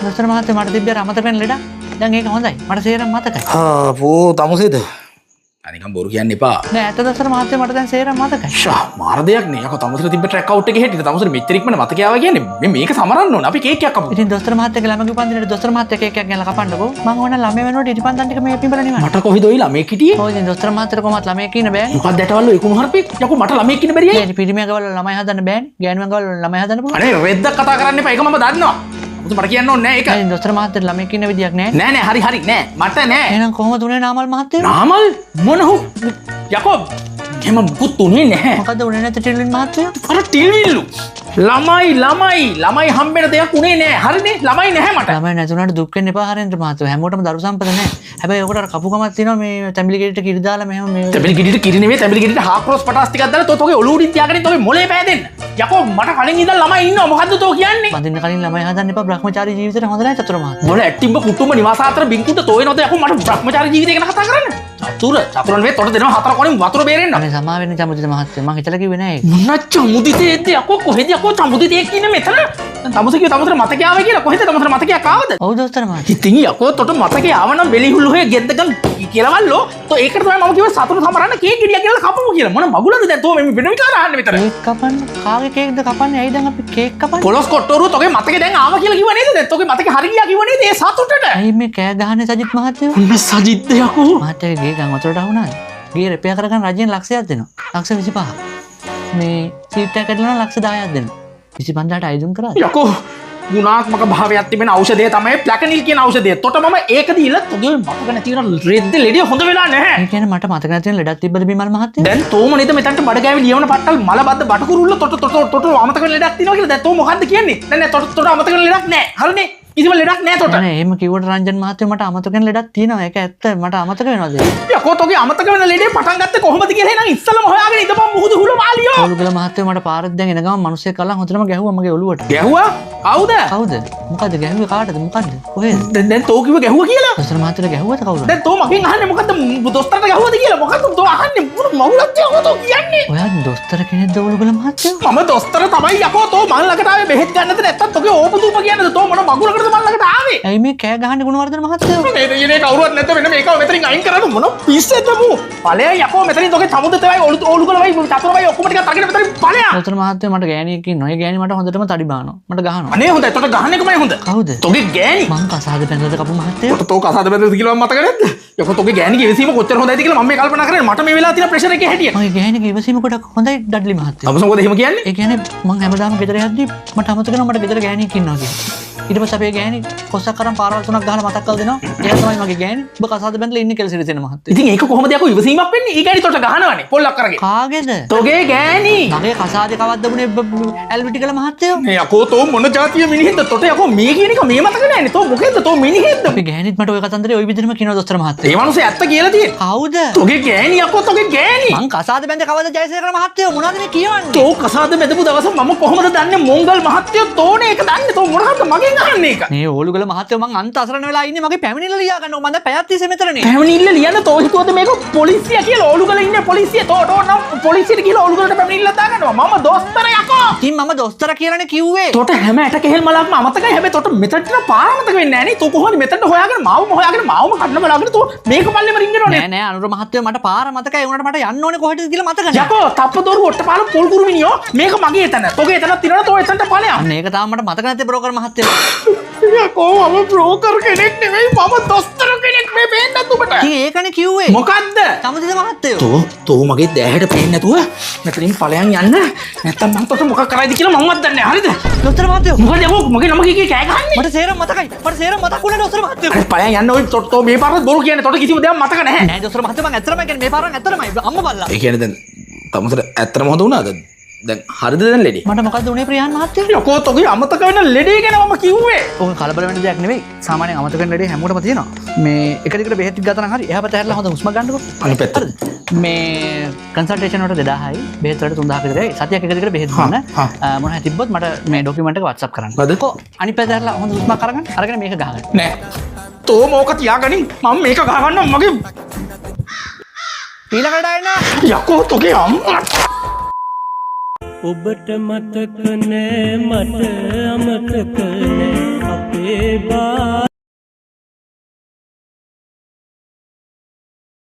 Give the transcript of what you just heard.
දොස්තර මහත්තයා මට තිබ්බේ අමතක වෙන ලෙඩ. දැන් ඒක හොඳයි. මට සේරම මතකයි. පෝ තමුසේද? අනිකම් බොරු කියන්න එපා. නෑ ඇත්ත දොස්තර මහත්තයා මට දැන් සේරම මතකයි. මාර දෙයක් නේ. යකෝ තමුසේට තිබ්බ ට්‍රැක් අවුට් එකේ හැටියට තමුසේට මෙච්චර ඉක්මනට මතක ආවා කියන්නේ මේක සමරන්න ඕන. අපි කේක් එකක් කපමු. ඉතින් දොස්තර මහත්තයාගේ ළමගේ උපන්දිනේට දොස්තර මහත්තයා කේක් එකක් ගෙනලා කපන්නකෝ. මං ඕන ළමයි වෙනුවට ඉටිපන්දන් ටික මේ පිඹලා නිවන්න. මට කොහෙද ඔය ළමෙක් හිටියේ? ඔය ඉතින් දොස්තර මහත්තයාට කොහොමත් ළමයෙක් ඉන්න බෑනේ. මොකක්ද ඇටවල ඒ කුණුහරුපෙක්? යකෝ මට ළමෙක් ඉන්න බැරියයි. ඒ පිරිමියා ගවල ළමයි හදන්න බෑනේ. ගෑනුන් ගවල ළමයි හදන්න පුළුවන්. අනේ රෙද්දක් කතා කරන්න එපා. ඒක මම දන්නවා. මට කියන්න ඕනේ නෑ ඒක. ඉතින් දොස්තර මහත්තයාට ළමයෙක් ඉන්න විදියක් නෑ. නෑ හරි නෑ. මට නෑ. එහෙනම් කොහොමද උනේ නාමල් මහත්තයා? නාමල් මොනහු? යකෝ එහෙම මුකුත් උනේ නැහැ. මොකද උනේ නැති ටිල්වින් මහත්තයා? අර ටිල්විල්ලු. ළමයි හම්බෙන දෙයක් උනේ නෑ. හරිනේ? ළමයි නැහැ මට. ළමයි නැතුණාට දුක් වෙන්න එපා හරෙන්ද්‍ර මහත්තයා. හැමෝටම දරු සම්පත නැහැ. හැබැයි ඔකට අර කපුකමක් තියෙනවා මේ තැඹිලි ගෙඩියට කිරි දාලා මෙහෙම මේ තැඹිලි ගෙඩියට කිරි නෙවෙයි තැඹිලි ගෙඩියට හාක්‍රොස් පටාස් ටිකක් දාලා තෝගේ ඔලුව උඩින් තියාගෙන තෝගේ මොලේ පෑදෙන්න. යකෝ මට කලින් ඉඳන් ළමයි ඉන්නවා. මොකද්ද තෝ කියන්නේ? පදින්න කලින් ළමයි හදන්න එපා. බ්‍රහ්මචාරී ජීවිතේට හොඳ නැහැ චතුර මහත්තයා. මොන ඇක්ටිම්බ කුටුම්බ නිවාස අතර බින්කුට තෝේ නොද යකෝ මට බ්‍රහ්මචාරී ජීවිතය ගැන කතා කරන්න. චතුරන් වේ තොට දෙනවා හතර කොණින් වතුර බේරෙන්න. අනේ සමා වෙන්න චමුදිත මහත්තයා. මං හිතලා කිව්වේ නෑ ඒක. මොන චමුදිතේද යකෝ කොහෙද යකෝ චමුදිතේ කියන්නේ මෙතන? තමුසේ කිව්ව තමුසේ මතකය ආවේ කියලා. කොහෙද තමුසේ මතකයක් ආවද? ඔව් දොස්තර මහත්තයා. ඉතින් යකෝ තොට මතකය ආවනම් බෙලිහුල්ලු හේ ගෙද්දගම් කියලාවල්ලෝ. තෝ ඒකට තමයි මම කිව්වේ සතුරු සමරන්න කේක් ගෙඩියක් කියලා කපමු කියලා. මොන මගුලද දැන් තෝ මේ වෙන විකාර අහන්නේ මෙතන. කේක් කපන්න. කාගේ කේක්ද කපන්නේ? ඇයි දැන් අපි කේක් කපන්නේ? පොලොස් කොට්ටෝරුව තෝගේ මතකේ දැන් ආවා කියලා කිව්ව නේද? දැන් තෝගේ මතකේ හරි ගියා කිව්ව නේද? ඒ සතුටට. ඇයි මේ කෑ ගහන්නේ සජිත් මහත්තයා? ඔන්න සජිත්ද යකෝ. මහත්තයාගේ ගේ ගම් වතුරට අහුණාද? ගේ රිපෙයාර් කරගන්න රජයෙන් ලක්ෂයක් දෙනවා. ලක්ෂ 25ක්. මේ සීට් එක කඩලා ලක්ෂ 10ක් දෙනවා. 25000ට අයදුම් කරා. යකෝ ගුණාත්මක භාවයක් තිබෙන ඖෂධය තමයි ප්ලැකනිල් කියන ඖෂධය. තොට මම ඒක දීලා තෝගේ මතක නැති වෙන රෙද්ද ලෙඩිය හොඳ වෙලා නැහැ. ඒ කියන්නේ මට මතක නැති වෙන ලෙඩක් තිබ්බද බිමල් මහත්තයා? දැන් තෝම නේද මෙතනට බඩ ගෑවි ලියවන පට්ටල් මල බද්ද බටකුරුල්ල තොට අමතක වෙන ලෙඩක් තියෙනවා කියලා. දැන් තෝ මොකද්ද කියන්නේ? දැන් නෑ තොට අමතක වෙන ලෙඩක් නෑ. හරිනේ? කිසිම ලෙඩක් නෑ තොට. නෑ එහෙම කිව්වට රංජන් මහත්තයා මට අමතක වෙන ලෙඩක් තියෙනවා. ඒක ඇත්ත. මට අමතක වෙනවද? යකෝ තෝගේ අමතක වෙන ලෙඩේ පටන් ගත්තේ කොහොමද කියලා එහෙනම් ඉස්සලම හොයාගෙන ඉඳපන් මුහුදු හුල මාලියෝ. ඔලුගල මහත්තයා මට පාරක් දැන් එන ගමන් මිනිස්සෙක් කල්ලා හොඳටම ගැහුවා මගේ ඔලුවට. ගැහුවා? කවුද? කවුද? මොකද්ද ගැහුවේ කාටද? මොකද්ද? කොහෙද? දැන් තෝ කිව්ව ගැහුවා කියලා. දොස්තර මහත්තයාට ගැහුවද කවුරුද? දැන් තෝ මගෙන් අහන්නේ මොකද්ද? දොස්තරට ගැහුවද කියලා. මොකද්ද තෝ අහන්නේ? මොන මවුලක් යකෝ තෝ කියන්නේ? ඔයා දොස්තර කෙනෙක්ද ඔලුගල මහත්තයා? මම දොස්තර තමයි යකෝ තෝ මන් ළඟට ආවේ බෙහෙත් ගන්නද නැත්තම් තෝගේ ඕපදූප කියන්නද? තෝ මොන මගුලකටද මන් ළඟට ආවේ? ඇයි මේ කෑ ගහන්නේ ගුණවර්ධන මහත්තයා? මේ දෙයනේ කවුරුවත් නැද්ද මෙන්න මේකව මෙතනින් අයින් කරන්න මොන පිස්සෙද්ද මු? ඵලයා යකෝ මෙතනින් තෝගේ සමුද්දතේවයි ඔලුගලවයි චතුරවයි ඔක්කොම ටික අරගෙන මෙතනින් ඵලයා. දොස්තර මහත්තයා මට ගෑණියෙක් ඉන්නවා. ඒ ගෑණි මට හොඳටම තඩි බානවා. මට ගහනවා. අනේ හොඳයි තොට ගහන එකමයි හොඳ. කවුද? තෝගේ ගෑණි. මං කසාද බැඳද කපු මහත්තයා? තෝ කසාද බැඳද කියලා මම මතක නැද්ද? යකෝ තෝගේ ගෑණිගේ ඉවසීම කොච්චර හොඳයිද කියලා මම මේ කල්පනා කරන්නේ. මට මේ වෙලාව තියෙන ප්‍රෙෂර් එකේ හැටියට. මගේ ගෑණිගේ ඉවසීම ගොඩක් හොඳයි ඩඩ්ලි මහත්තයා. අපස මොකද එහෙම කියන්නේ? ඒ කියන්නේ මං හැමදාම ගෙදර යද්දි මට අමතක වෙනවා මට ගෙදර ගෑණියෙක් ඉන්නවා කියලා. ඊට පස්සේ අපේ ගෑණි කොස්සක් කරන් පාරවල් තුනක් ගහලා මතක් කරලා දෙනවා. එයා තමයි මගේ ගෑණි. ඔබ කසාද බැඳලා ඉන්නේ කියලා සිරිසෙන මහත්තයා. ඉතින් ඒක කොහොමද යකෝ ඉවසීමක් වෙන්නේ? ඒ ගෑණි තොට ගහනවනේ පොල්ලක් කරගෙන. කාගේද? තෝගේ ගෑණි. මගේ කසාදේ කවද්ද වුනේ ඇල්විටි කළ මහත්තයෝ? මේ යකෝ තෝ මොන જાතිය මිනිහෙක්ද? තොට යකෝ මේ කියන එක මේ මතක නැන්නේ. තෝ මොකෙද්ද? තෝ මිනිහෙක්ද? අපි ගෑණිත් මට ওই කතන්දරේ ওই විදිහටම කියනවා දොස්තර මහත්තයා. ඒ මනුස්සයා ඇත්ත කියලා තියෙන්නේ. කවුද? තෝගේ ගෑණි යකෝ තෝගේ ගෑණි. මං කසාද බැඳ කවද්ද ජයසේකර මහත්තයෝ මොනවද මේ කියවන්නේ? තෝ කසාද බැඳපු දවස මම කොහොමද දන්නේ මොංගල් මහත්තයෝ තෝනේ ඒක දන්නේ? තෝ මොනවද මගෙන් අහන්නේ ඒක? මේ ඕලුගල මහත්තයෝ මං අන්ත අසරණ වෙලා ඉන්නේ මගේ පැමිණිල්ල ලියා ගන්න. මම දැන් පැයක් තිස්සේ මෙතනනේ. පැමිණිල්ල ලියන්න තෝ හිතුවද මේක පොලිසිය කියලා? ඕලුගල ඉන්නේ පොලිසිය. තෝ නම් පොලිසියට කියලා ඕලුගලට පැමිණිල්ල දාගන්නවා. මම දොස්තර යකෝ. ඉතින් මම දොස්තර කියලානේ කිව්වේ. තොට හැම ඇට කෙහෙල් මලක්ම අමතකයි. හැබැයි තොට මෙතනට පාර අමතක වෙන්නේ නැහැ නේ. තෝ කොහොමද මෙතනට හොයාගෙන මාවම කන්න බලාගෙන තෝ මේක පල්ලෙම රින්ගනවනේ. නෑ නෑ අනුර මහත්තයෝ මට පාර මතකයි. ඒ උනට මට යන්න ඕනේ කොහෙටද කියලා මතක නෑ. යකෝ තප්පදෝරු ඔට්ටපාල පොල් කුරුමිනියෝ මේක මගේ එතන. තෝගේ එතනක් තියනවා තෝ එතනට ඵලයක්. අන්න ඒක තාම මට මතක නැත්තේ බ්‍රෝකර් මහත්තයෝ. යකෝ මම බ්‍රෝකර් කෙනෙක් නෙවෙයි මම දොස්තර කෙනෙක් මේ පේන්නත් උඹට. ඉතින් ඒකනේ කිව්වේ. මොකද්ද? සමුදිත මහත්තයෝ. තෝ මගේ දැහැට පේන්නේ නැතුව මෙතනින් ඵලයන් යන්න. නැත්තම් මම තොට මොකක් කරයිද කියලා මමවත් දන්නේ නැහැ. හරිද? දොස්තර මහත්තයෝ. මොකද යකෝ මගේ නම කී කෑ ගහන්නේ? මට සේරම මතකයි. මට සේරම මතක් වුණේ දොස්තර මහත්තයෝ. අර ඵලයන් යන්න ඔය තෝ මේ පාරත් බොරු කියන්නේ. තොට කිසිම දෙයක් මතක නැහැ. නෑ දොස්තර මහත්තයෝ මං ඇත්තටම කියන්නේ මේ පාරක් ඇත්තටමයි අම්මා බල්ලා. ඒ කියන්නේ දැන් තමතර ඇත්තටම හොඳ වුණාද? දැන් හරිද දැන් ලෙඩේ? මට මොකද්ද උනේ ප්‍රියාන් මහත්තයෝ? යකෝ තෝගේ අමතක වෙන ලෙඩේ ගැන මම කිව්වේ. ඕක කලබල වෙන්න දෙයක් නෙවෙයි. සාමාන්‍යයෙන් අමතක වෙන ලෙඩේ හැමෝටම තියෙනවා. මේ එක දිගට බෙහෙත් ටික ගත්තා නම් හරි. එහා පැත්ත හැරලා හොඳ හුස්මක් ගන්නකො. අනිත් පැත්ත. මේ කන්සල්ටේෂන් වලට 2000යි. බෙහෙත් වලට 3000ක විතරයි. සතියක් එක දිගට බෙහෙත් ගන්න. මොන හැටි තිබ්බොත් මට මේ ડોකියුමන්ට් එක WhatsApp කරන්න. කො අනිත් පැත්ත හැරලා හොඳ හුස්මක් අරගෙන මේක ගහගන්න. නෑ. තෝ මොක තියාගනින් මම මේක ගහගන්න මගේ ඊළඟට ආයෙන යකෝ තෝගේ අම්මා ඔබට මතක නෑ මට අමතක නෑ අපේ බා